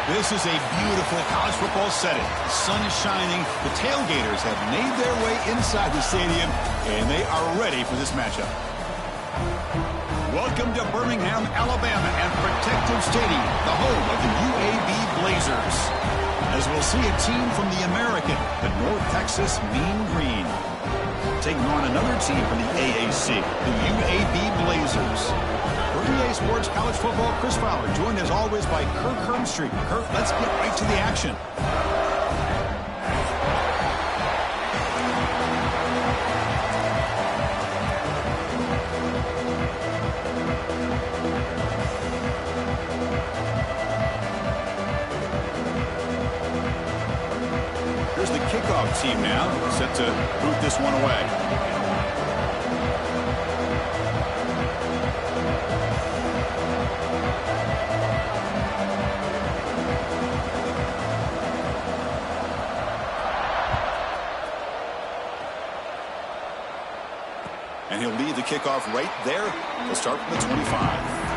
This is a beautiful college football setting. The sun is shining. The tailgaters have made their way inside the stadium, and they are ready for this matchup. Welcome to Birmingham, Alabama, and Protective Stadium, the home of the UAB Blazers. As we'll see a team from the American, the North Texas Mean Green, taking on another team from the AAC, the UAB Blazers. For EA Sports College Football, Chris Fowler, joined as always by Kirk Hermstreet. Kirk, let's get right to the action. Here's the kickoff team now, set to boot this one away. And he'll lead the kickoff right there. He'll start from the 25.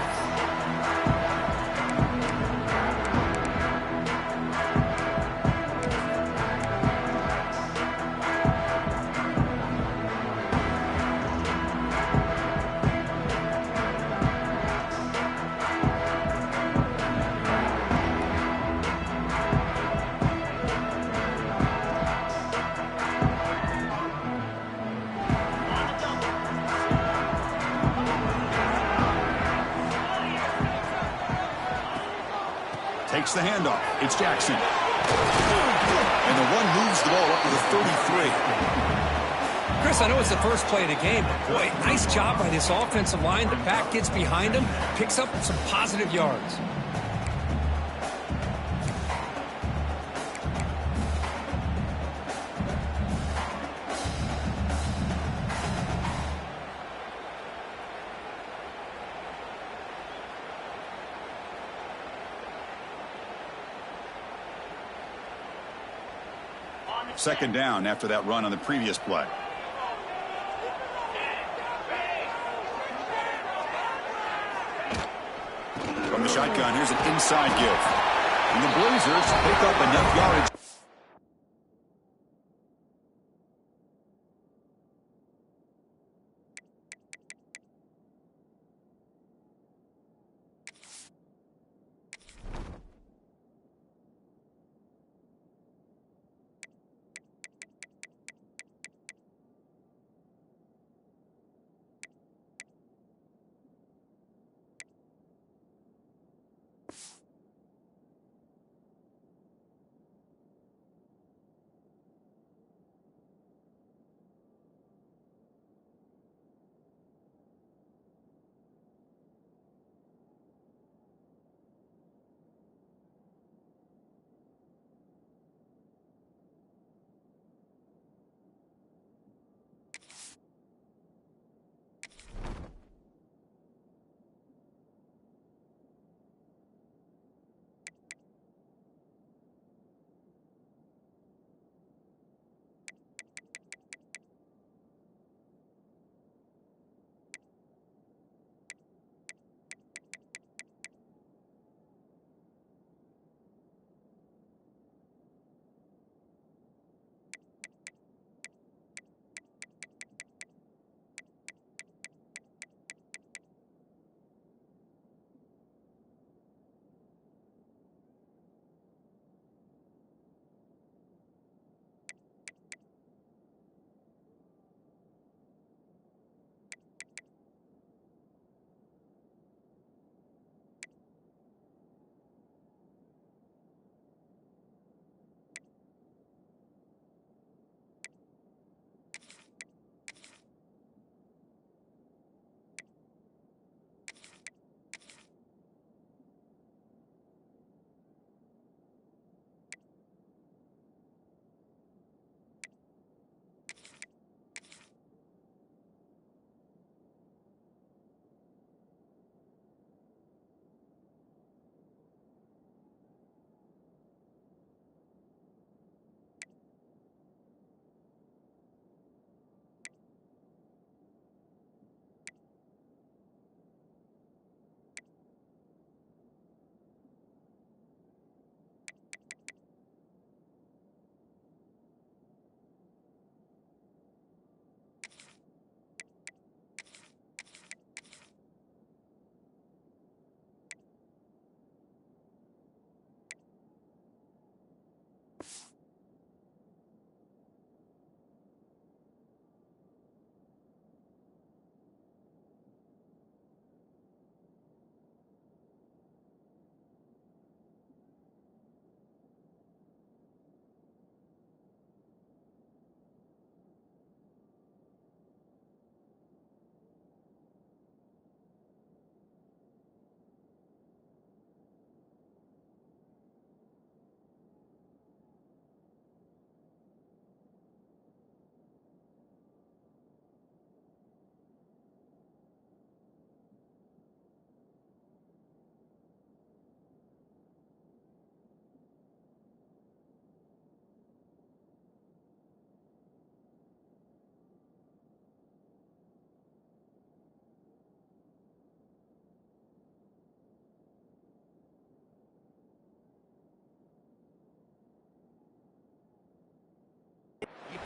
Takes the handoff. It's Jackson. And the one moves the ball up to the 33. Chris, I know it's the first play of the game, but boy, nice job by this offensive line. The back gets behind him, picks up some positive yards. Second down after that run on the previous play. From the shotgun, here's an inside give. And the Blazers pick up enough yardage.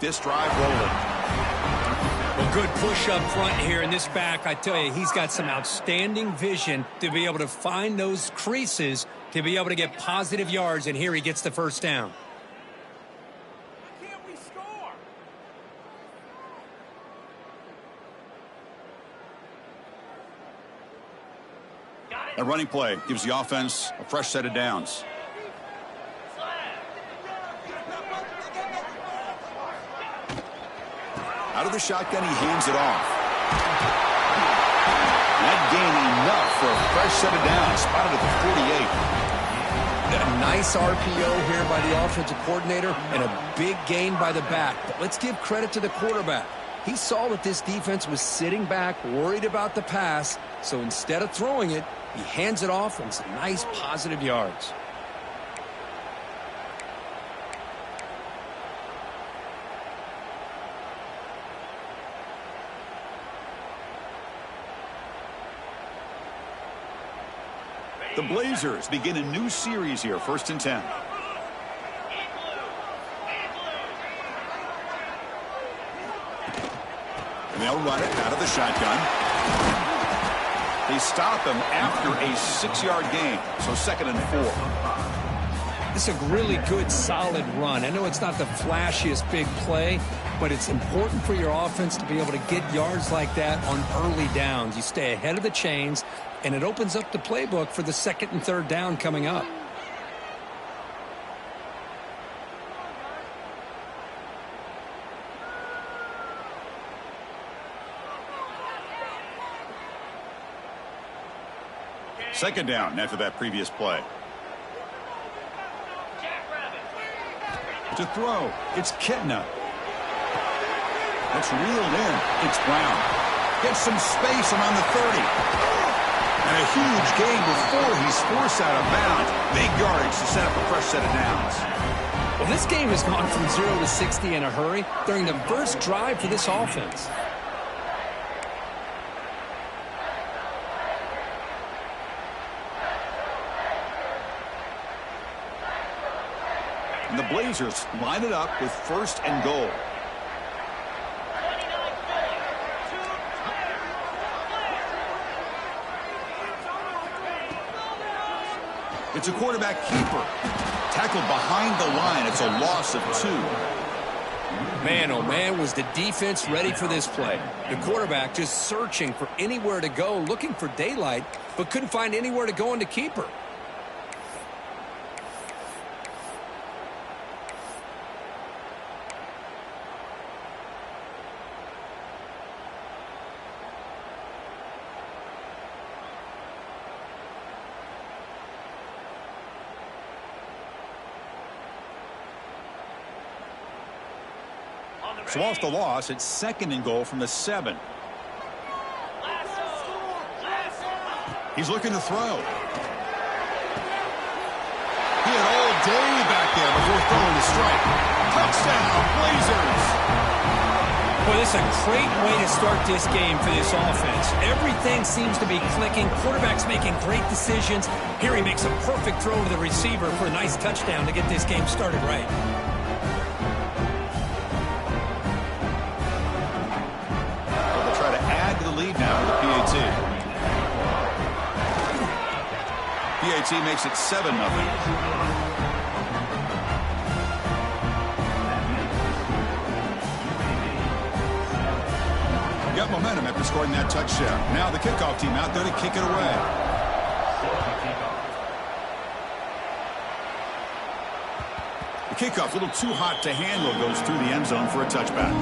this drive rolling. Well, good push up front here in this back. I tell you, he's got some outstanding vision to be able to find those creases, to be able to get positive yards, and here he gets the first down. Can't we score? A running play gives the offense a fresh set of downs. Out of the shotgun, he hands it off. That gain enough for a fresh set of downs, spotted at the 48. A nice RPO here by the offensive coordinator and a big gain by the back. But let's give credit to the quarterback. He saw that this defense was sitting back, worried about the pass, so instead of throwing it, he hands it off and some nice positive yards. The Blazers begin a new series here, 1st and 10. And they'll run it out of the shotgun. They stop him after a 6-yard gain, so 2nd and 4. This is a really good, solid run. I know it's not the flashiest big play, but it's important for your offense to be able to get yards like that on early downs. You stay ahead of the chains, and it opens up the playbook for the 2nd and 3rd down coming up. Second down after that previous play. To throw, it's Kitna. That's reeled in. It's Brown. Gets some space around the 30. And a huge gain before he's forced out of bounds. Big yardage to set up a fresh set of downs. Well, this game has gone from 0 to 60 in a hurry during the first drive for this offense. And the Blazers line it up with 1st and goal. It's a quarterback keeper. Tackled behind the line. It's a loss of 2. Man, oh man, was the defense ready for this play. The quarterback just searching for anywhere to go, looking for daylight, but couldn't find anywhere to go into keeper. So off the loss, it's 2nd and goal from the 7. He's looking to throw. He had all day back there before throwing the strike. Touchdown, Blazers! Boy, this is a great way to start this game for this offense. Everything seems to be clicking. Quarterback's making great decisions. Here he makes a perfect throw to the receiver for a nice touchdown to get this game started right. Lead now to the PAT. PAT makes it 7-0. Got momentum after scoring that touchdown. Now the kickoff team out there to kick it away. The kickoff, a little too hot to handle, goes through the end zone for a touchback.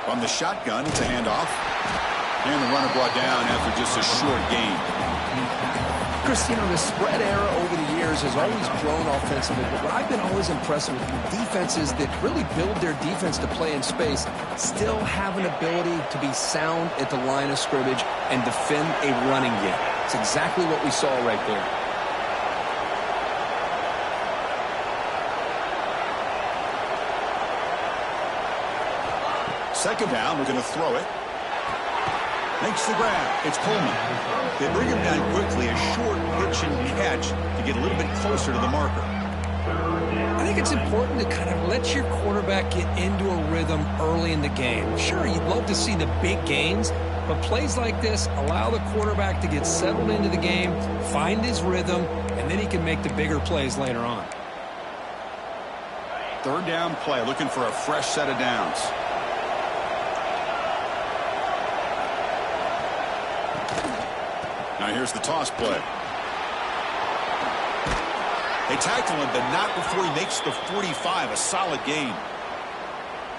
From the shotgun, it's a handoff. And the runner brought down after just a short gain. Chris, you know, the spread era over the years has always grown offensively, but what I've been always impressed with defenses that really build their defense to play in space still have an ability to be sound at the line of scrimmage and defend a running game. It's exactly what we saw right there. Second down, we're going to throw it. Makes the grab. It's Coleman. They bring him down quickly, a short pitch and catch to get a little bit closer to the marker. I think it's important to kind of let your quarterback get into a rhythm early in the game. Sure, you'd love to see the big gains, but plays like this allow the quarterback to get settled into the game, find his rhythm, and then he can make the bigger plays later on. Third down play, looking for a fresh set of downs. Now here's the toss play. They tackle him, but not before he makes the 45, a solid gain.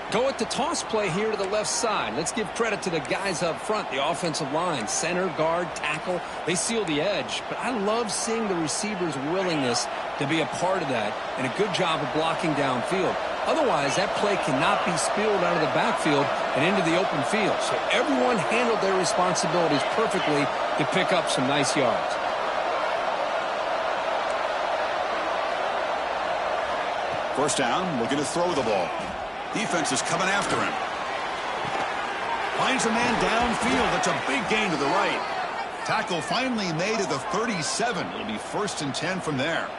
Go with the toss play here to the left side. Let's give credit to the guys up front, the offensive line, center, guard, tackle. They seal the edge. But I love seeing the receiver's willingness to be a part of that and a good job of blocking downfield. Otherwise, that play cannot be spilled out of the backfield and into the open field. So everyone handled their responsibilities perfectly to pick up some nice yards. First down, looking to throw the ball. Defense is coming after him. Finds a man downfield. That's a big gain to the right. Tackle finally made at the 37. It'll be 1st and 10 from there.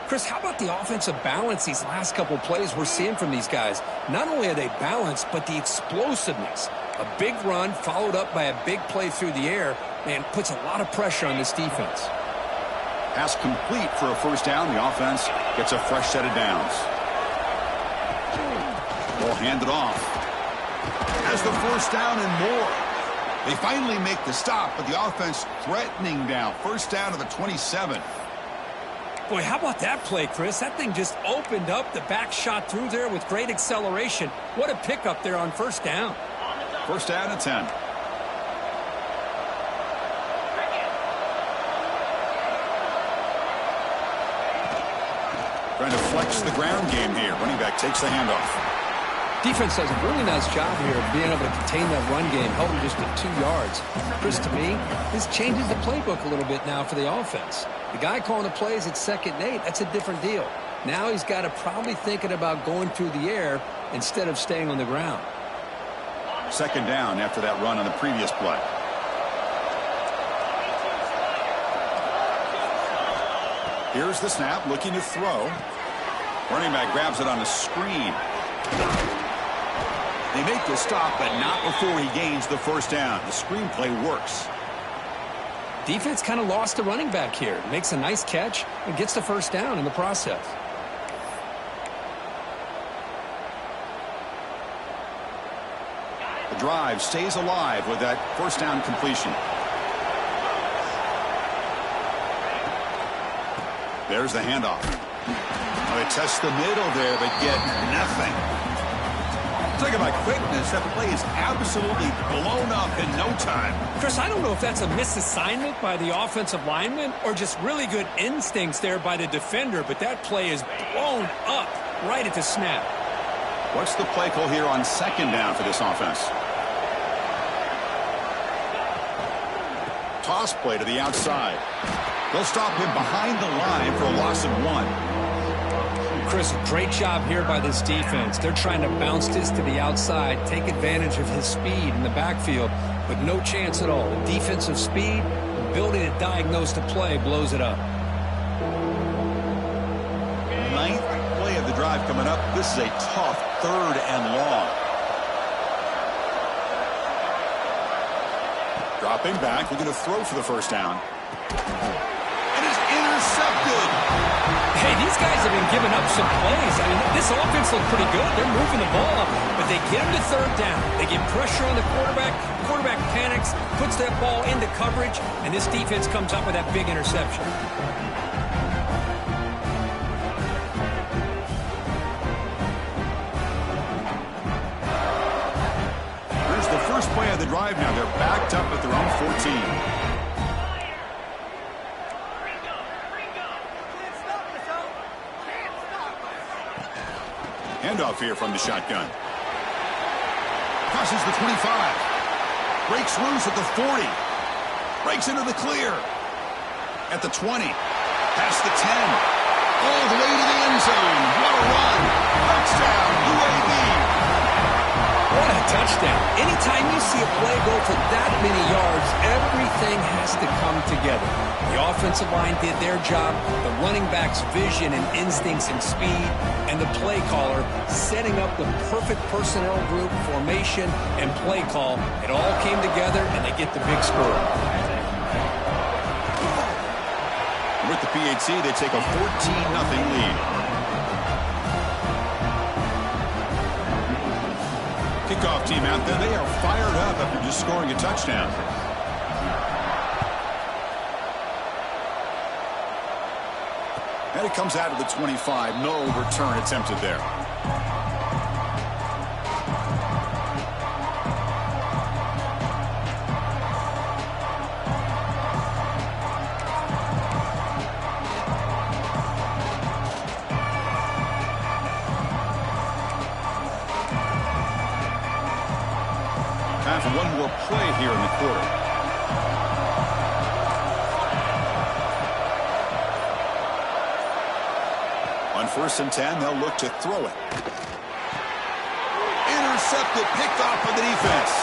Chris, how about the offensive balance these last couple plays we're seeing from these guys? Not only are they balanced, but the explosiveness. A big run followed up by a big play through the air, man, puts a lot of pressure on this defense. Pass complete for a first down. The offense gets a fresh set of downs. Ball handed off. Has the first down and more. They finally make the stop, but the offense threatening down. First down to the 27. Boy, how about that play, Chris? That thing just opened up. The back shot through there with great acceleration. What a pickup there on first down. First down and 10. Trying to flex the ground game here. Running back takes the handoff. Defense does a really nice job here of being able to contain that run game, held him just at 2 yards. Chris, to me, this changes the playbook a little bit now for the offense. The guy calling the plays at 2nd and 8, that's a different deal. Now he's got to probably thinking about going through the air instead of staying on the ground. Second down after that run on the previous play. Here's the snap, looking to throw. Running back grabs it on a screen. They make the stop, but not before he gains the first down. The screenplay works. Defense kind of lost the running back here. Makes a nice catch and gets the first down in the process. The drive stays alive with that first down completion. There's the handoff. They test the middle there, but get nothing. Talk about quickness. That play is absolutely blown up in no time. Chris, I don't know if that's a misassignment by the offensive lineman or just really good instincts there by the defender, but that play is blown up right at the snap. What's the play call here on second down for this offense? Toss play to the outside. They'll stop him behind the line for a loss of 1. Chris, great job here by this defense. They're trying to bounce this to the outside, take advantage of his speed in the backfield, but no chance at all. The defensive speed, ability to diagnose the play, blows it up. 9th play of the drive coming up. This is a tough 3rd and long. Dropping back, looking to throw for the first down. And it's intercepted. Hey, these guys have been giving up some plays. I mean, this offense looked pretty good. They're moving the ball, but they get him to 3rd down. They get pressure on the quarterback. The quarterback panics, puts that ball into coverage, and this defense comes up with that big interception. Here's the first play of the drive now. They're backed up at their own 14. Handoff here from the shotgun. Crosses the 25. Breaks loose at the 40. Breaks into the clear. At the 20. Past the 10. All the way to the end zone. What a run. Touchdown, UAB. What a touchdown. Anytime you see a play go for that many yards, everything has to come together. The offensive line did their job, the running back's vision and instincts and speed, and the play caller setting up the perfect personnel group, formation, and play call. It all came together, and they get the big score. With the PAT, they take a 14-0 lead. Kickoff team out there, they are fired up after just scoring a touchdown. And it comes out of the 25. No return attempted there. Time for one more play here in the quarter. On 1st and 10, they'll look to throw it. Intercepted, picked off by the defense.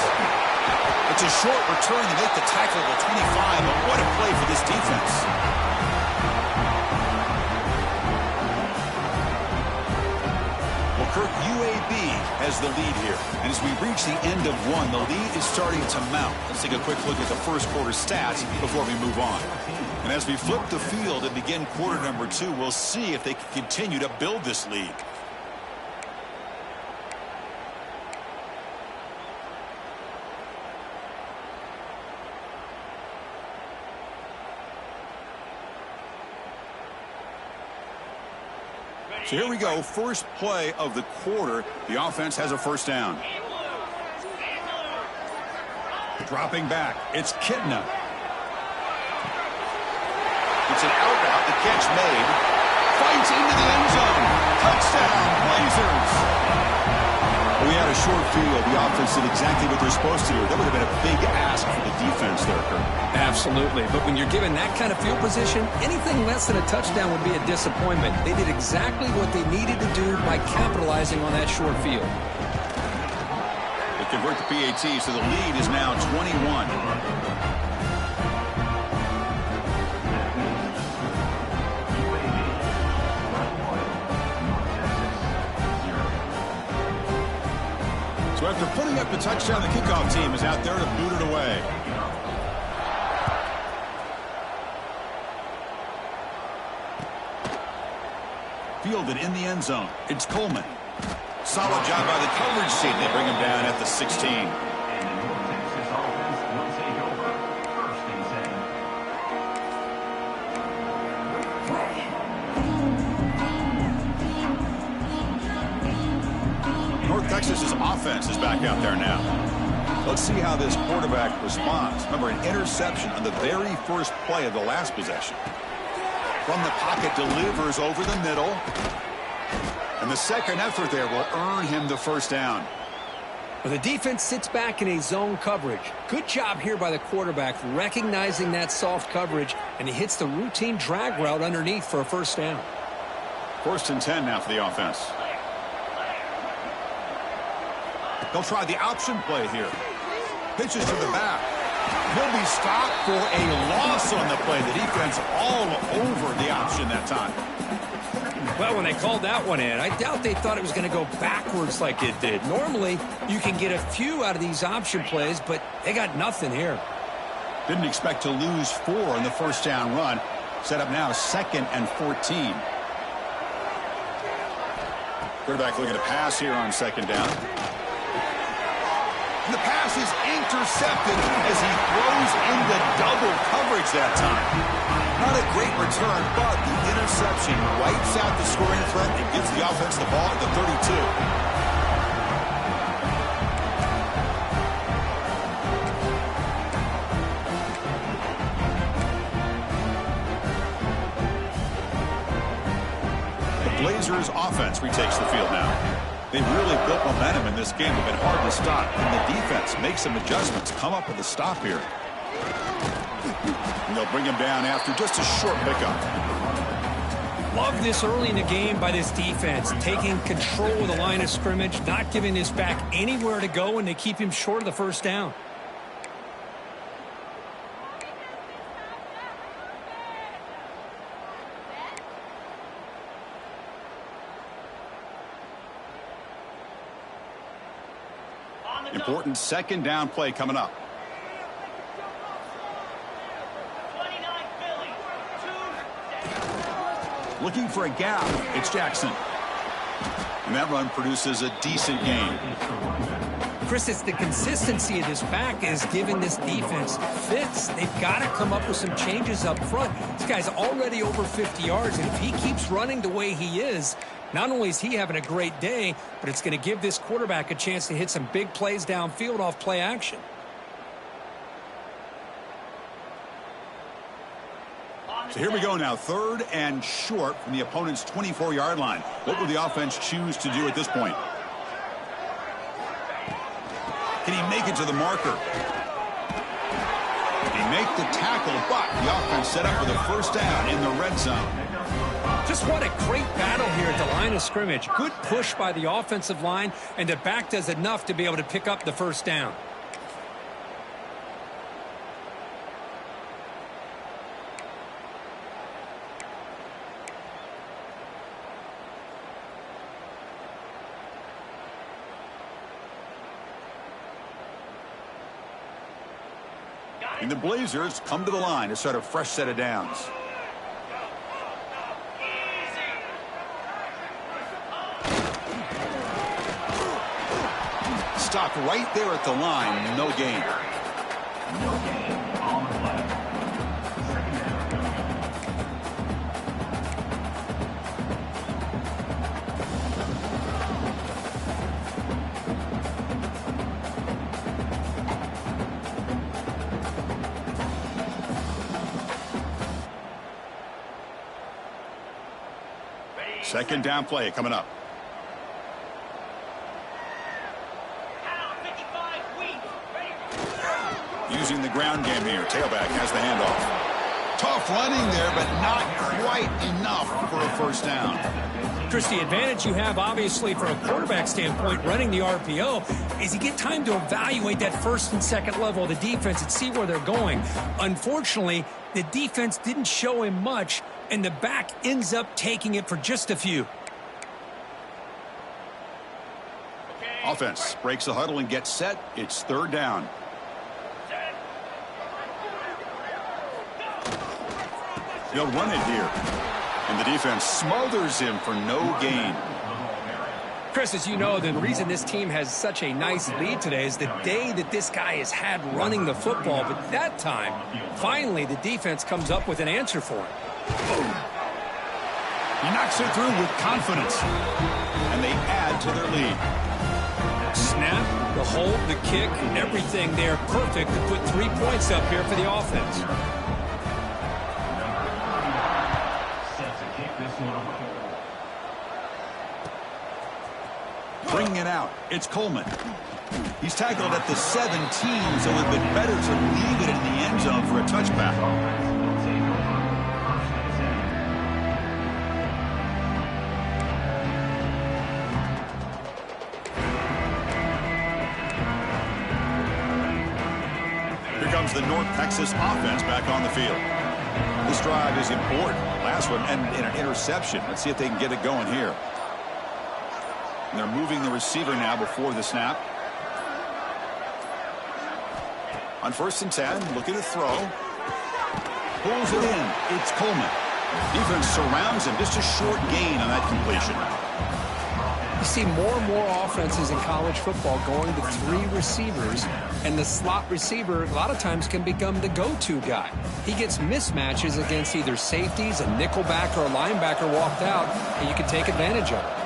It's a short return to make the tackle at the 25, but what a play for this defense. Well, Kirk, UAB has the lead here. And as we reach the end of one, the lead is starting to mount. Let's take a quick look at the first quarter stats before we move on. And as we flip the field and begin quarter number 2, we'll see if they can continue to build this lead. So here we go, first play of the quarter. The offense has a first down. Dropping back, it's Kitna. It's an out route, the catch made. Fights into the end zone. Touchdown, Blazers. We had a short field. The offense did exactly what they're supposed to do. That would have been a big ask for the defense there, Kirk. Absolutely. But when you're given that kind of field position, anything less than a touchdown would be a disappointment. They did exactly what they needed to do by capitalizing on that short field. They convert the PAT, so the lead is now 21. So after putting up the touchdown, the kickoff team is out there to boot it away. Fielded in the end zone. It's Coleman. Solid job by the coverage team. They bring him down at the 16. North Texas's offense is back out there now. Let's see how this quarterback responds. Remember, an interception on the very first play of the last possession. From the pocket, delivers over the middle. And the second effort there will earn him the first down. Well, the defense sits back in a zone coverage. Good job here by the quarterback recognizing that soft coverage, and he hits the routine drag route underneath for a first down. 1st and 10 now for the offense. They'll try the option play here. Pitches to the back. He'll be stopped for a loss on the play. The defense all over the option that time. Well, when they called that one in, I doubt they thought it was going to go backwards like it did. Normally, you can get a few out of these option plays, but they got nothing here. Didn't expect to lose 4 in the first down run. Set up now 2nd and 14. Quarterback looking to pass here on 2nd down. And the pass is intercepted as he throws into double coverage that time. Not a great return, but the interception wipes out the scoring threat and gives the offense the ball at the 32. Blazers offense retakes the field now. They've really built momentum in this game. They've been hard to stop. And the defense makes some adjustments, come up with a stop here. And they'll bring him down after just a short pickup. Love this early in the game by this defense, taking control of the line of scrimmage, not giving this back anywhere to go, and they keep him short of the first down. Important second down play coming up. Looking for a gap. It's Jackson. And that run produces a decent gain. Chris, it's the consistency of this back is giving this defense fits. They've got to come up with some changes up front. This guy's already over 50 yards, and if he keeps running the way he is, not only is he having a great day, but it's going to give this quarterback a chance to hit some big plays downfield off play action. So here we go now, 3rd and short from the opponent's 24-yard line. What will the offense choose to do at this point? Can he make it to the marker? He make the tackle, but the offense set up with a first down in the red zone. Just what a great battle here at the line of scrimmage. Good push by the offensive line, and the back does enough to be able to pick up the first down. And the Blazers come to the line to start a fresh set of downs. Stopped right there at the line. No gain. No gain on the play. Second down play coming up. Using the ground game here. Tailback has the handoff. Tough running there, but not quite enough for a first down. Chris, the advantage you have, obviously, from a quarterback standpoint, running the RPO, is you get time to evaluate that first and second level of the defense and see where they're going. Unfortunately, the defense didn't show him much, and the back ends up taking it for just a few. Offense breaks the huddle and gets set. It's 3rd down. They'll run it here. And the defense smothers him for no gain. Chris, as you know, the reason this team has such a nice lead today is the day that this guy has had running the football. But that time, finally, the defense comes up with an answer for him. He knocks it through with confidence. And they add to their lead. Snap, the hold, the kick, everything there perfect to put 3 points up here for the offense. Bringing it out, it's Coleman. He's tackled at the 17, so it would have been better to leave it in the end zone for a touchback. Here comes the North Texas offense back on the field. This drive is important. Last one and an interception. Let's see if they can get it going here. And they're moving the receiver now before the snap. On 1st and 10, looking to throw. Pulls it in. It's Coleman. Defense surrounds him. Just a short gain on that completion. You see more and more offenses in college football going to 3 receivers, and the slot receiver a lot of times can become the go-to guy. He gets mismatches against either safeties, a nickelback, or a linebacker walked out, and you can take advantage of it.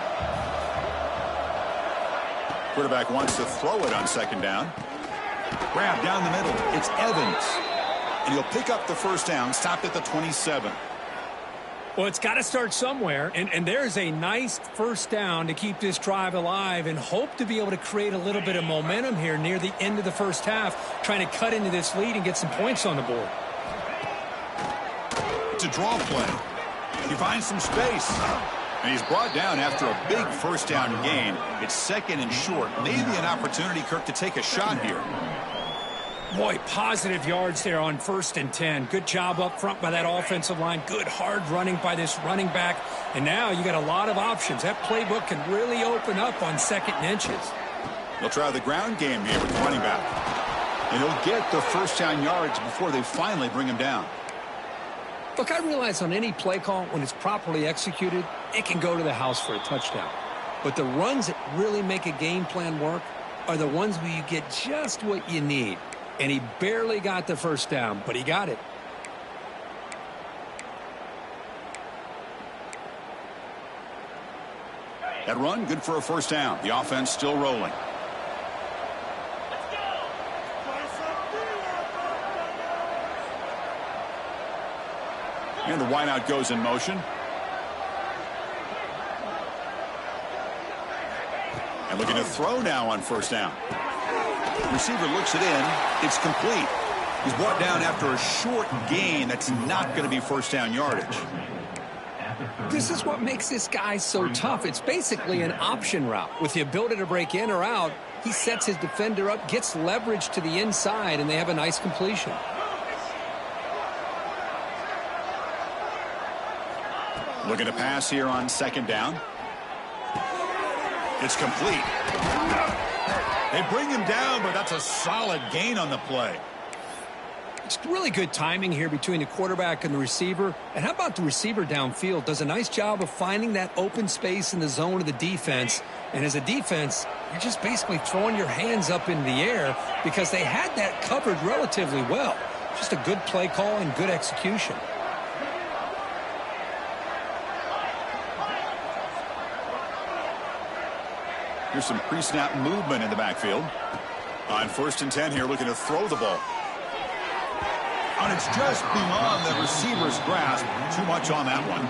Quarterback wants to throw it on 2nd down. Grab down the middle. It's Evans. And he'll pick up the first down, stopped at the 27. Well, it's got to start somewhere, and there's a nice first down to keep this drive alive and hope to be able to create a little bit of momentum here near the end of the first half, trying to cut into this lead and get some points on the board. It's a draw play. He finds some space. And he's brought down after a big first down gain. It's 2nd and short. Maybe an opportunity, Kirk, to take a shot here. Boy, positive yards there on 1st and 10. Good job up front by that offensive line. Good hard running by this running back. And now you got a lot of options. That playbook can really open up on 2nd and inches. They'll try the ground game here with the running back. And he'll get the first down yards before they finally bring him down. Look, I realize on any play call, when it's properly executed, it can go to the house for a touchdown. But the runs that really make a game plan work are the ones where you get just what you need. And he barely got the first down, but he got it. That run, good for a first down. The offense still rolling. And the wideout goes in motion. And looking to throw now on first down. Receiver looks it in. It's complete. He's brought down after a short gain. That's not going to be first down yardage. This is what makes this guy so tough. It's basically an option route. With the ability to break in or out, he sets his defender up, gets leverage to the inside, and they have a nice completion. Looking to pass here on 2nd down. It's complete. They bring him down, but that's a solid gain on the play. It's really good timing here between the quarterback and the receiver. And how about the receiver downfield? Does a nice job of finding that open space in the zone of the defense. And as a defense, you're just basically throwing your hands up in the air because they had that covered relatively well. Just a good play call and good execution. Here's some pre-snap movement in the backfield. On 1st and 10 here, looking to throw the ball. And it's just beyond the receiver's grasp. Too much on that one.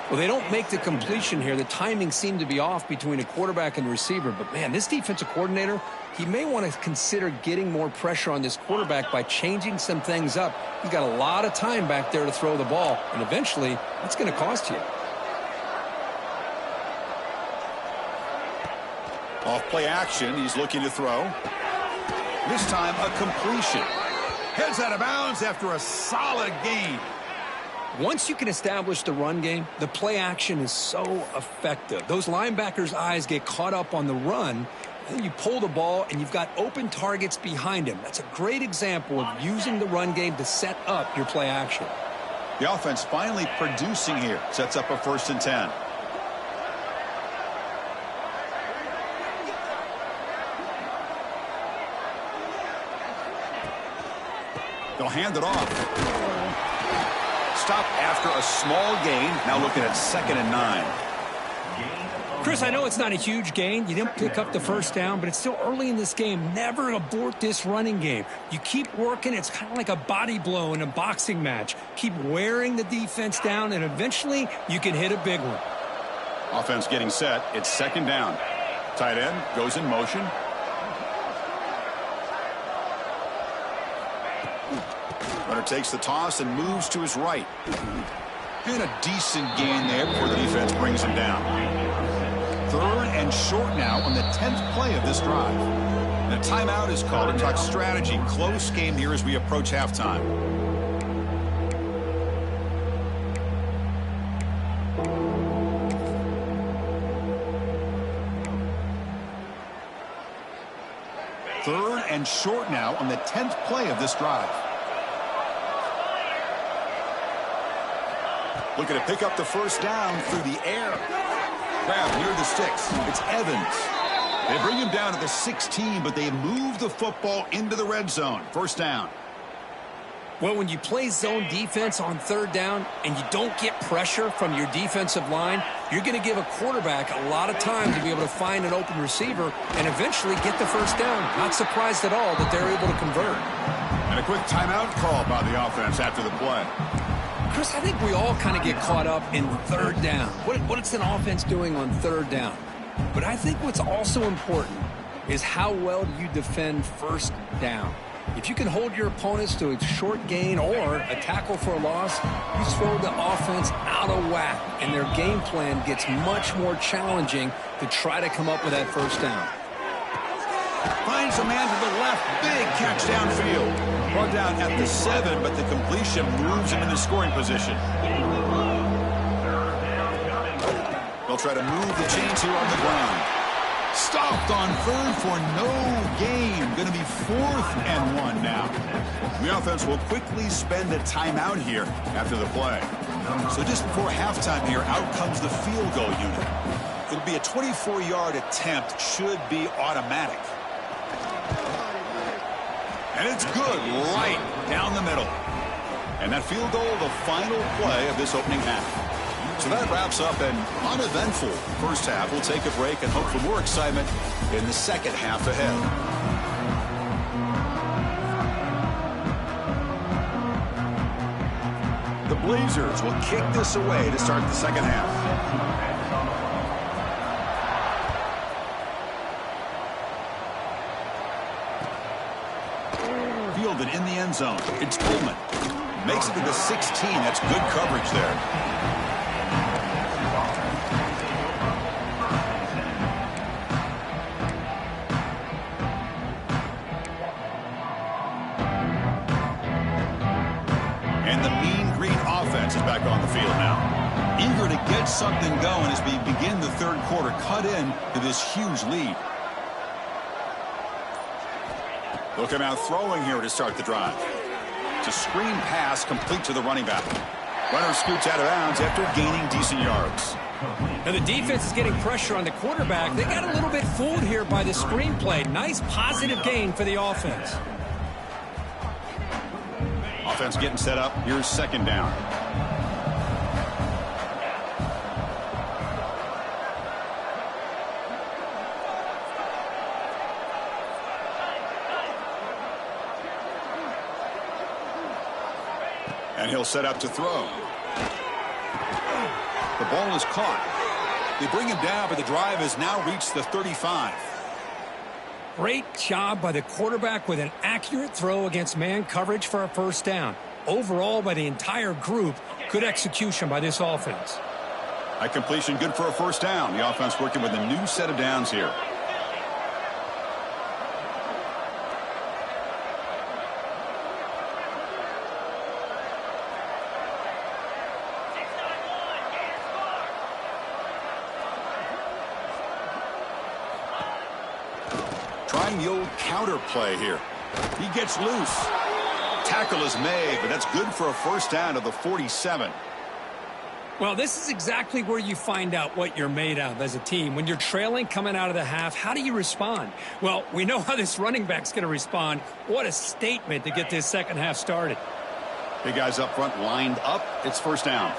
Well, they don't make the completion here. The timing seemed to be off between a quarterback and the receiver. But, man, this defensive coordinator, he may want to consider getting more pressure on this quarterback by changing some things up. He's got a lot of time back there to throw the ball. And eventually, that's going to cost you. Off play action, he's looking to throw. This time a completion. Heads out of bounds after a solid gain. Once you can establish the run game, the play action is so effective. Those linebackers' eyes get caught up on the run, and then you pull the ball and you've got open targets behind him. That's a great example of using the run game to set up your play action. The offense finally producing here. Sets up a 1st and 10. They'll hand it off. Stop after a small gain. Now looking at 2nd and 9. Chris, I know it's not a huge gain. You didn't pick up the first down, but it's still early in this game. Never abort this running game. You keep working. It's kind of like a body blow in a boxing match. Keep wearing the defense down, and eventually you can hit a big one. Offense getting set. It's 2nd down. Tight end goes in motion. Runner takes the toss and moves to his right. And a decent gain there before the defense brings him down. 3rd and short now on the 10th play of this drive. And a timeout is called to talk strategy. Close game here as we approach halftime. Third and short now on the 10th play of this drive. Looking to pick up the first down through the air. Grab near the sticks. It's Evans. They bring him down to the 16, but they move the football into the red zone. First down. Well, when you play zone defense on 3rd down and you don't get pressure from your defensive line, you're going to give a quarterback a lot of time to be able to find an open receiver and eventually get the first down. Not surprised at all that they're able to convert. And a quick timeout call by the offense after the play. Chris, I think we all kind of get caught up in 3rd down. What's an offense doing on 3rd down? But I think what's also important is how well you defend 1st down. If you can hold your opponents to a short gain or a tackle for a loss, you throw the offense out of whack, and their game plan gets much more challenging to try to come up with that first down. Finds a man to the left. Big catch downfield. Brought down at the 7, but the completion moves him into scoring position. They'll try to move the chains here on the ground. Stopped on 3rd for no gain. Going to be 4th and 1 now. The offense will quickly spend a timeout here after the play. So just before halftime here, out comes the field goal unit. It'll be a 24-yard attempt. Should be automatic. And it's good right down the middle. And that field goal, the final play of this opening half. So that wraps up an uneventful first half. We'll take a break and hope for more excitement in the second half ahead. The Blazers will kick this away to start the second half. Fielded in the end zone. It's Pullman. Makes it to the 16. That's good coverage there. And the Mean Green offense is back on the field now. Eager to get something going as we begin the third quarter. Cut in to this huge lead. They'll come out throwing here to start the drive. It's a screen pass complete to the running back. Runner scoots out of bounds after gaining decent yards. Now the defense is getting pressure on the quarterback. They got a little bit fooled here by the screen play. Nice positive gain for the offense. Offense getting set up. Here's second down. And he'll set up to throw. The ball is caught. They bring him down, but the drive has now reached the 35. Great job by the quarterback with an accurate throw against man coverage for a first down. Overall, by the entire group, good execution by this offense. A completion good for a first down. The offense working with a new set of downs here. Trying the old counter play here. He gets loose. Tackle is made, but that's good for a first down to the 47. Well, this is exactly where you find out what you're made of as a team. When you're trailing coming out of the half, how do you respond? Well, we know how this running back's going to respond. What a statement to get this second half started. Big guys up front lined up. It's first down.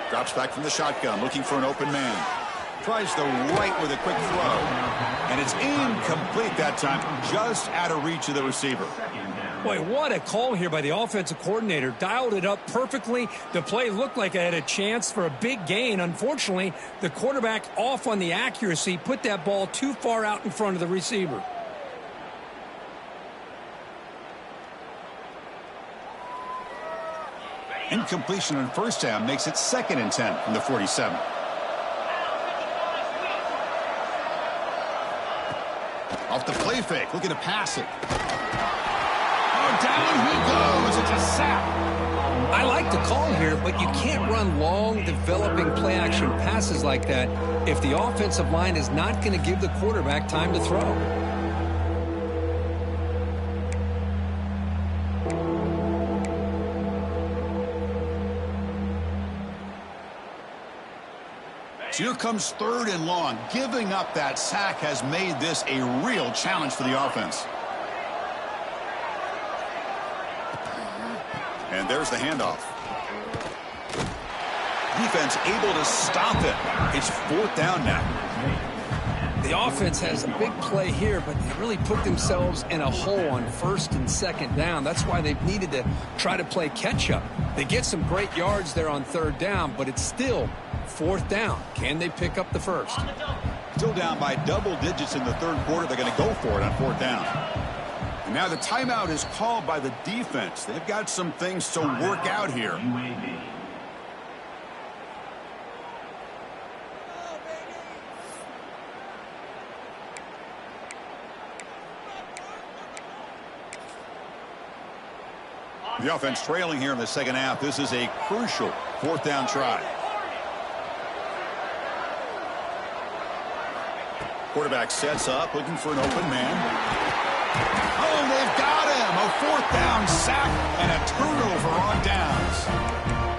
Drops back from the shotgun, looking for an open man. Tries the right with a quick throw. And it's incomplete that time, just out of reach of the receiver. Boy, what a call here by the offensive coordinator. Dialed it up perfectly. The play looked like it had a chance for a big gain. Unfortunately, the quarterback off on the accuracy, put that ball too far out in front of the receiver. Incompletion on first down makes it 2nd and 10 from the 47. Off the play fake, looking to pass it. Oh, down he goes. It's a sack. I like the call here, but you can't run long, developing play-action passes like that if the offensive line is not going to give the quarterback time to throw. So here comes 3rd and long. Giving up that sack has made this a real challenge for the offense. And there's the handoff. Defense able to stop it. It's 4th down now. The offense has a big play here, but they really put themselves in a hole on 1st and 2nd down. That's why they've needed to try to play catch-up. They get some great yards there on 3rd down, but it's still 4th down. Can they pick up the first? Still down by double digits in the third quarter. They're going to go for it on fourth down. And now the timeout is called by the defense. They've got some things to work out here. The offense trailing here in the second half. This is a crucial fourth down try. Quarterback sets up, looking for an open man. Oh, they've got him. A fourth down sack and a turnover on downs.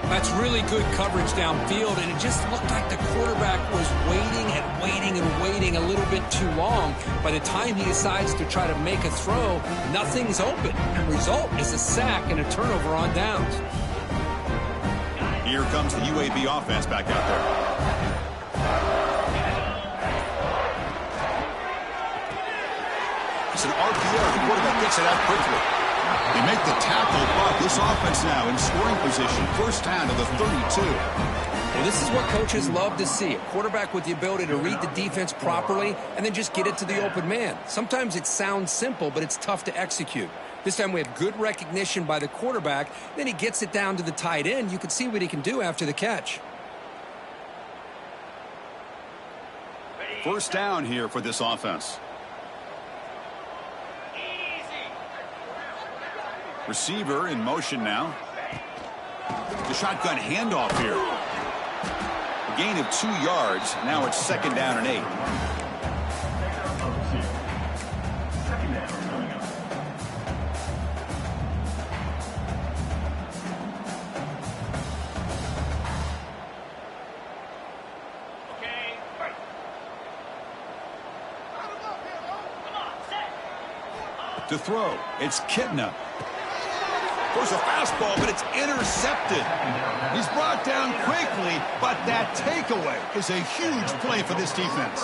That's really good coverage downfield, and it just looked like the quarterback was waiting and waiting and waiting a little bit too long. By the time he decides to try to make a throw, nothing's open. The result is a sack and a turnover on downs. Here comes the UAB offense back out there. It's an RPO. The quarterback gets it out quickly. They make the tackle, but this offense now in scoring position. First down to the 32. Well, this is what coaches love to see. A quarterback with the ability to read the defense properly and then just get it to the open man. Sometimes it sounds simple, but it's tough to execute. This time we have good recognition by the quarterback. Then he gets it down to the tight end. You can see what he can do after the catch. First down here for this offense. Receiver in motion now. The shotgun handoff here. A gain of 2 yards. Now it's second down and 8. To throw, it's Kitna. Throws a fastball, but it's intercepted. He's brought down quickly, but that takeaway is a huge play for this defense.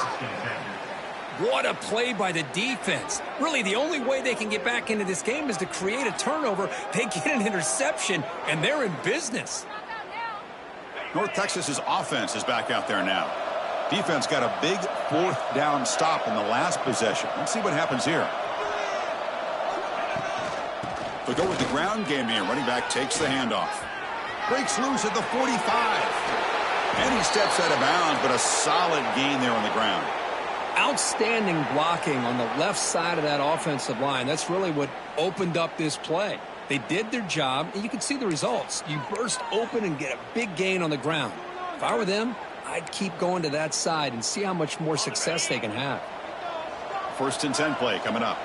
What a play by the defense. Really, the only way they can get back into this game is to create a turnover. They get an interception, and they're in business. North Texas's offense is back out there now. Defense got a big fourth down stop in the last possession. Let's see what happens here. They'll go with the ground game here. Running back takes the handoff. Breaks loose at the 45. And he steps out of bounds, but a solid gain there on the ground. Outstanding blocking on the left side of that offensive line. That's really what opened up this play. They did their job, and you can see the results. You burst open and get a big gain on the ground. If I were them, I'd keep going to that side and see how much more success they can have. First and 10 play coming up.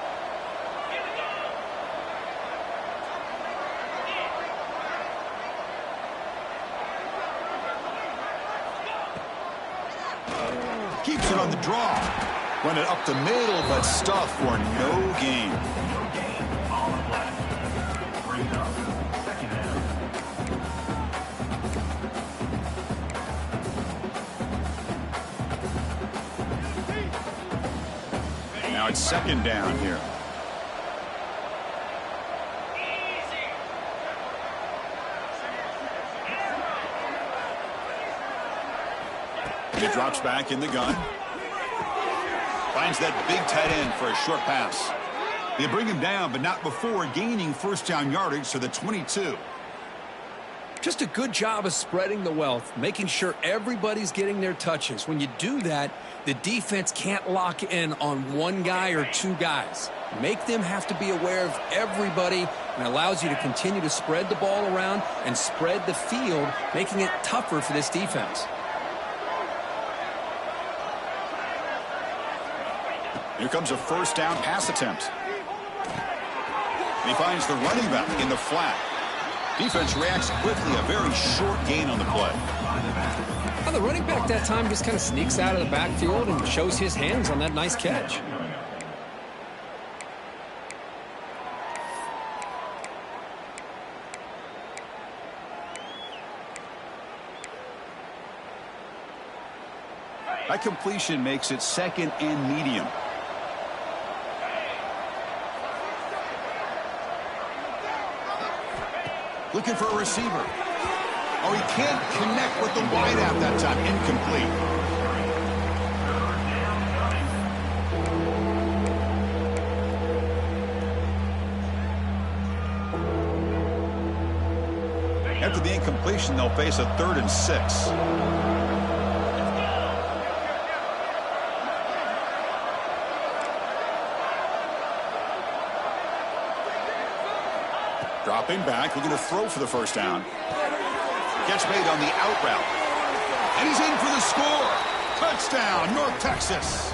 Keeps it on the draw. Run it up the middle, but stuff for no gain. Now it's second down here. He drops back in the gun. Finds that big tight end for a short pass. They bring him down, but not before gaining first down yardage to the 22. Just a good job of spreading the wealth, making sure everybody's getting their touches. When you do that, the defense can't lock in on one guy or two guys. Make them have to be aware of everybody, and allows you to continue to spread the ball around and spread the field, making it tougher for this defense. Here comes a first down pass attempt. He finds the running back in the flat. Defense reacts quickly, a very short gain on the play. Well, the running back that time just kind of sneaks out of the backfield and shows his hands on that nice catch. That completion makes it second and medium. Looking for a receiver. Oh, he can't connect with the wideout that time. Incomplete. After the incompletion, they'll face a 3rd and 6. Dropping back, looking to throw for the first down. Catch made on the out route. And he's in for the score. Touchdown, North Texas.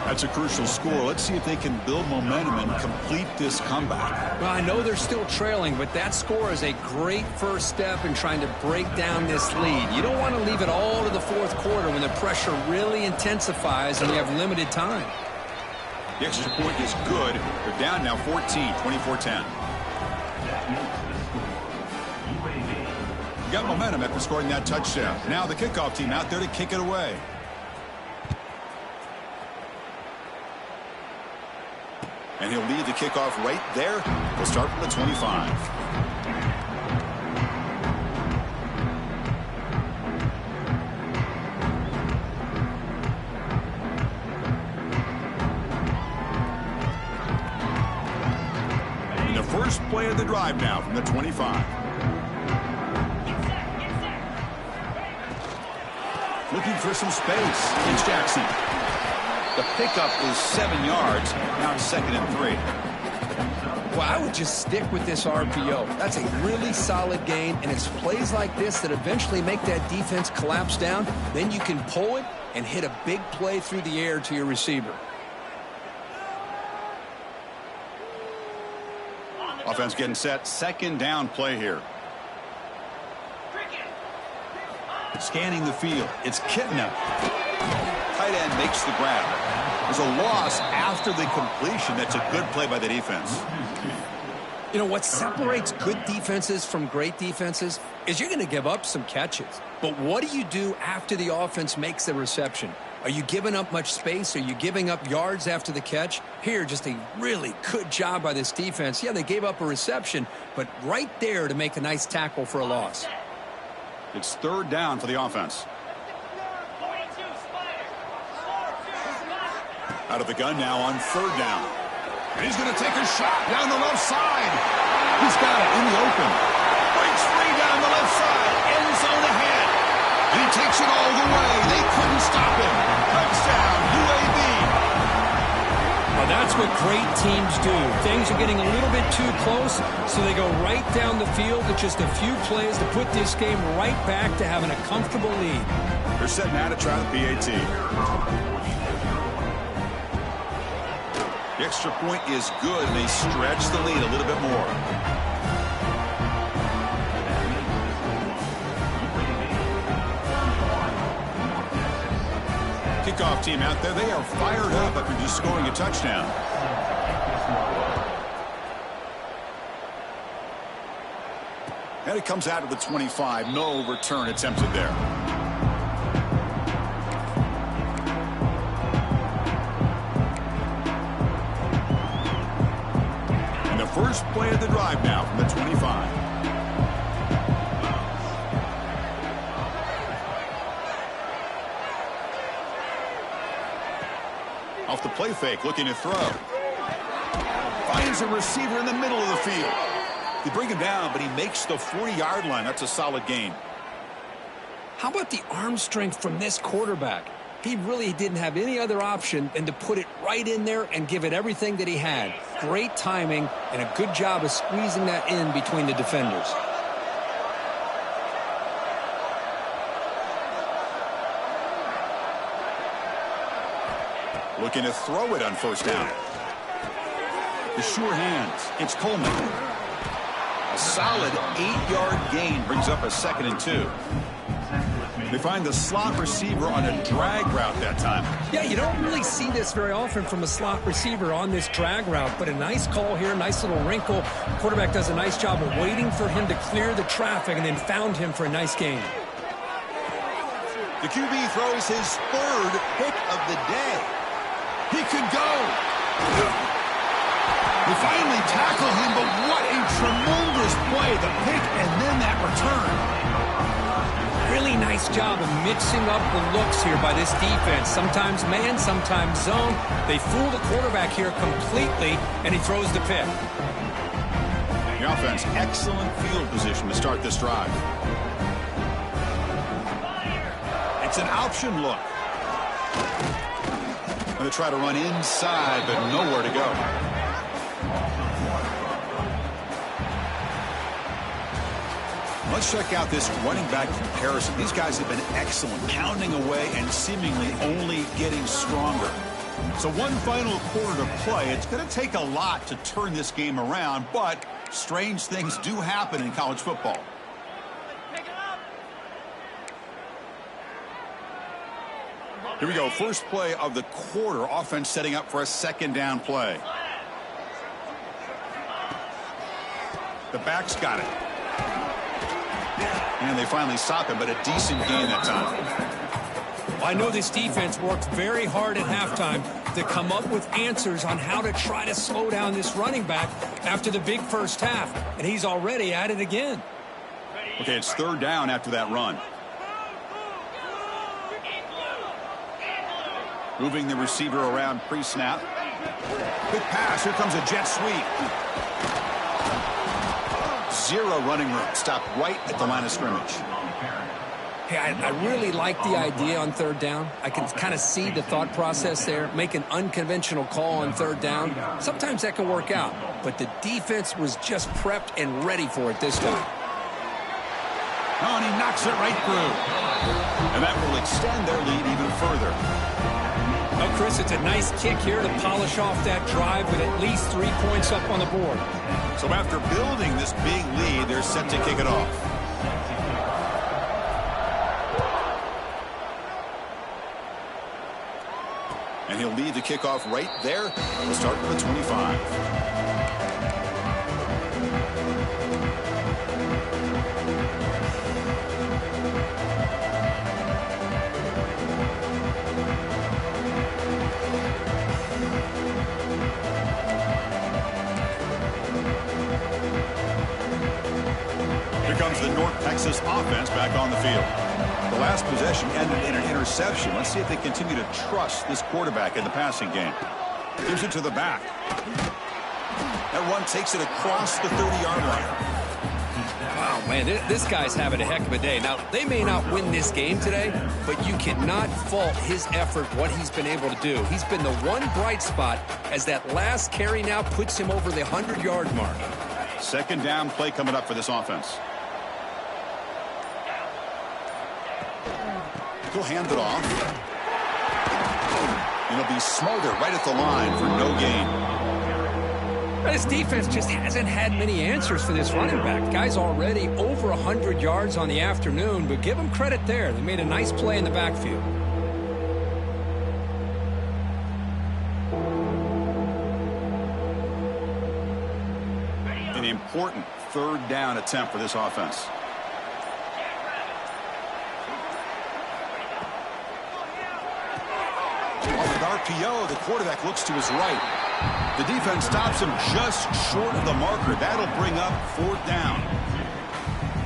That's a crucial score. Let's see if they can build momentum and complete this comeback. Well, I know they're still trailing, but that score is a great first step in trying to break down this lead. You don't want to leave it all to the fourth quarter when the pressure really intensifies and you have limited time. The extra point is good. They're down now 14, 24-10. Got momentum after scoring that touchdown. Now the kickoff team out there to kick it away. And he'll lead the kickoff right there. We'll start from the 25. And the first play of the drive now from the 25. Looking for some space. It's Jackson. The pickup is 7 yards. Now it's 2nd and 3. Well, I would just stick with this RPO. That's a really solid gain, and it's plays like this that eventually make that defense collapse down. Then you can pull it and hit a big play through the air to your receiver. Offense getting set. 2nd down play here. Scanning the field. It's Kitna. Tight end makes the grab. There's a loss after the completion. That's a good play by the defense. You know, what separates good defenses from great defenses is you're going to give up some catches. But what do you do after the offense makes the reception? Are you giving up much space? Are you giving up yards after the catch? Here, just a really good job by this defense. Yeah, they gave up a reception, but right there to make a nice tackle for a loss. It's 3rd down for the offense. Out of the gun now on 3rd down. And he's going to take a shot down the left side. He's got it in the open. Breaks free down the left side. End zone ahead. And he takes it all the way. They couldn't stop him. Touchdown, UAB. Well, that's what great teams do. Things are getting a little bit too close, so they go right down the field with just a few plays to put this game right back to having a comfortable lead. They're setting out to try the PAT. The extra point is good, and they stretch the lead a little bit more. Kickoff team out there, they are fired up after just scoring a touchdown. And it comes out of the 25. No return attempted there. And the first play of the drive now from the 25. Off the play fake, looking to throw. Finds a receiver in the middle of the field. They bring him down, but he makes the 40-yard line. That's a solid gain. How about the arm strength from this quarterback? He really didn't have any other option than to put it right in there and give it everything that he had. Great timing and a good job of squeezing that in between the defenders. Looking to throw it on 1st down. The sure hands. It's Coleman. A solid 8-yard gain brings up a 2nd and 2. They find the slot receiver on a drag route that time. Yeah, you don't really see this very often from a slot receiver on this drag route, but a nice call here, nice little wrinkle. Quarterback does a nice job of waiting for him to clear the traffic and then found him for a nice gain. The QB throws his 3rd pick of the day. He could go. They finally tackle him, but what a tremendous play. The pick and then that return. Really nice job of mixing up the looks here by this defense. Sometimes man, sometimes zone. They fool the quarterback here completely, and he throws the pick. The offense, excellent field position to start this drive. It's an option look. Going to try to run inside, but nowhere to go. Let's check out this running back comparison. These guys have been excellent, pounding away and seemingly only getting stronger. So one final quarter to play. It's going to take a lot to turn this game around, but strange things do happen in college football. Here we go. First play of the quarter. Offense setting up for a second down play. The back's got it. And they finally stop him, but a decent gain that time. Well, I know this defense worked very hard at halftime to come up with answers on how to try to slow down this running back after the big first half. And he's already at it again. Okay, it's third down after that run. Moving the receiver around pre-snap. Quick pass. Here comes a jet sweep. Zero running room. Stopped right at the line of scrimmage. Hey, I really like the idea on third down. I can kind of see the thought process there. Make an unconventional call on third down. Sometimes that can work out. But the defense was just prepped and ready for it this time. Oh, and he knocks it right through. And that will extend their lead even further. Well, Chris, it's a nice kick here to polish off that drive with at least 3 points up on the board. So after building this big lead, they're set to kick it off. And he'll lead the kickoff right there. We'll start with the 25. The North Texas offense back on the field. The last possession ended in an interception. Let's see if they continue to trust this quarterback in the passing game. Gives it to the back. That one takes it across the 30-yard line. Wow, man, this guy's having a heck of a day. Now, they may not win this game today, but you cannot fault his effort, what he's been able to do. He's been the one bright spot as that last carry now puts him over the 100-yard mark. Second down play coming up for this offense. He'll hand it off. And he'll be smothered right at the line for no gain. This defense just hasn't had many answers for this running back. The guy's already over 100 yards on the afternoon, but give him credit there. They made a nice play in the backfield. An important third down attempt for this offense. RPO, the quarterback looks to his right. The defense stops him just short of the marker. That'll bring up fourth down.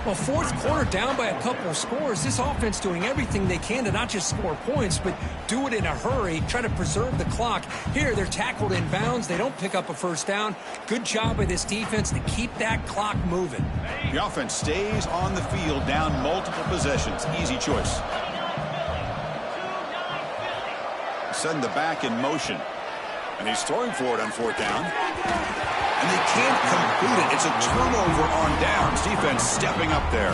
Well, fourth quarter down by a couple of scores. This offense doing everything they can to not just score points, but do it in a hurry, try to preserve the clock. Here, they're tackled in bounds. They don't pick up a first down. Good job by this defense to keep that clock moving. The offense stays on the field down multiple possessions. Easy choice. Send the back in motion. And he's throwing for it on fourth down. And they can't complete it. It's a turnover on downs. Defense stepping up there.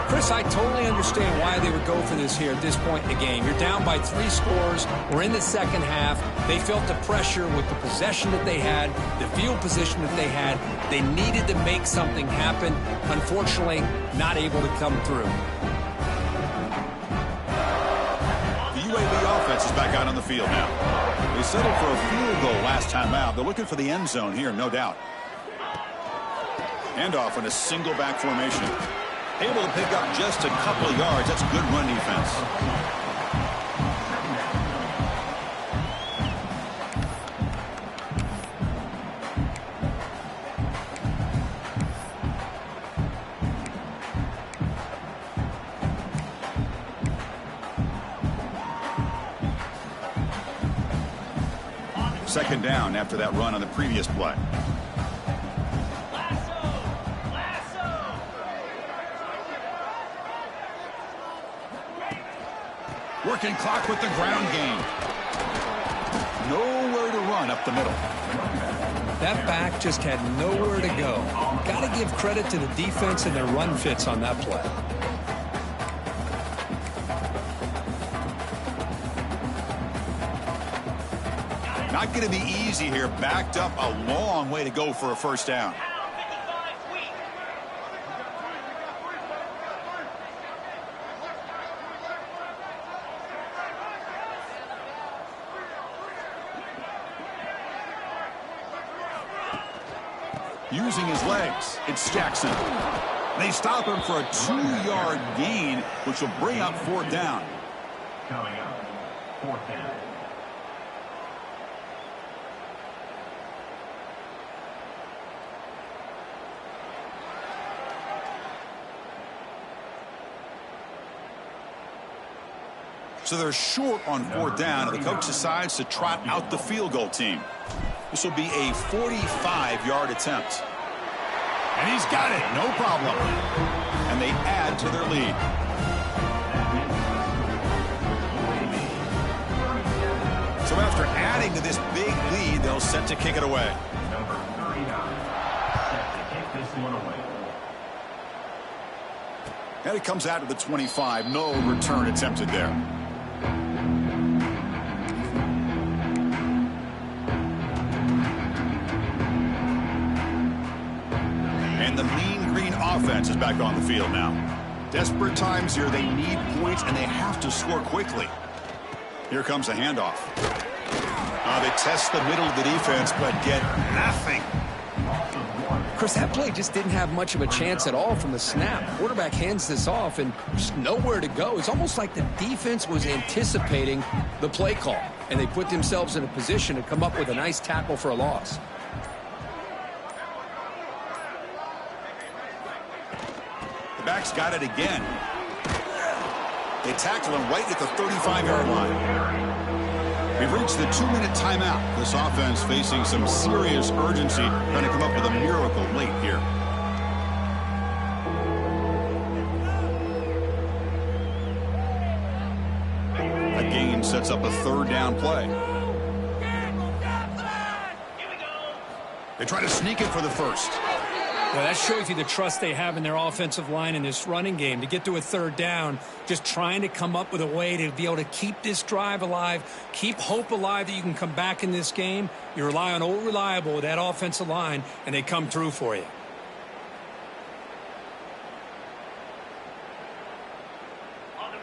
Chris, I totally understand why they would go for this here at this point in the game. You're down by 3 scores. We're in the second half. They felt the pressure with the possession that they had, the field position that they had. They needed to make something happen. Unfortunately, not able to come through. UAB offense is back out on the field now. They settled for a field goal last time out. They're looking for the end zone here, no doubt. Handoff in a single back formation. Able to pick up just a couple of yards. That's good run defense. Second down after that run on the previous play. working clock with the ground game. Nowhere to run up the middle. That back just had nowhere to go. Got to give credit to the defense and their run fits on that play. Not going to be easy here. Backed up a long way to go for a first down. Using his legs, it's Jackson. They stop him for a 2-yard gain, which will bring up fourth down. Coming up, fourth down. So they're short on fourth down, and the coach decides to trot out the field goal team. This will be a 45-yard attempt. And he's got it, no problem. And they add to their lead. So after adding to this big lead, they'll set to kick it away. Number 39, set to kick this one away. And it comes out to the 25. No return attempted there. And the mean green offense is back on the field now. Desperate times here. They need points, and they have to score quickly. Here comes a handoff. They test the middle of the defense, but get nothing. Chris, that play just didn't have much of a chance at all from the snap. Quarterback hands this off, and just nowhere to go. It's almost like the defense was anticipating the play call, and they put themselves in a position to come up with a nice tackle for a loss. The back's got it again. They tackle him right at the 35-yard line. We've reached the 2-minute timeout. This offense facing some serious urgency, trying to come up with a miracle late here. A gain sets up a third down play. They try to sneak it for the first. Well, that shows you the trust they have in their offensive line in this running game. To get to a third down, just trying to come up with a way to be able to keep this drive alive, keep hope alive that you can come back in this game. You rely on Old Reliable with that offensive line, and they come through for you.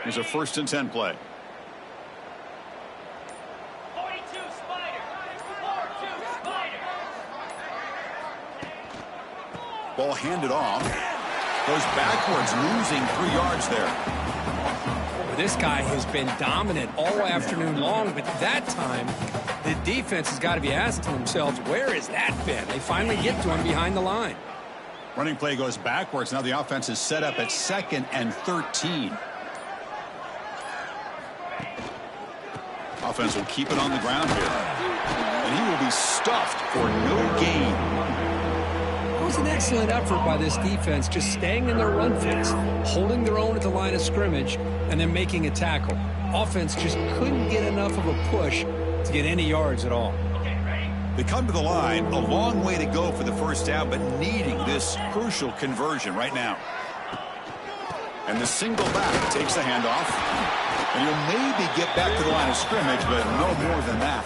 Here's a 1st and 10 play. Ball handed off. Goes backwards, losing 3 yards there. Well, this guy has been dominant all afternoon long, but that time, the defense has got to be asking themselves, where has that been? They finally get to him behind the line. Running play goes backwards. Now the offense is set up at 2nd and 13. Offense will keep it on the ground here. And he will be stuffed for no gain. It was an excellent effort by this defense, just staying in their run fits, holding their own at the line of scrimmage, and then making a tackle. Offense just couldn't get enough of a push to get any yards at all. They come to the line, a long way to go for the first down, but needing this crucial conversion right now. And the single back takes the handoff. And he'll maybe get back to the line of scrimmage, but no more than that.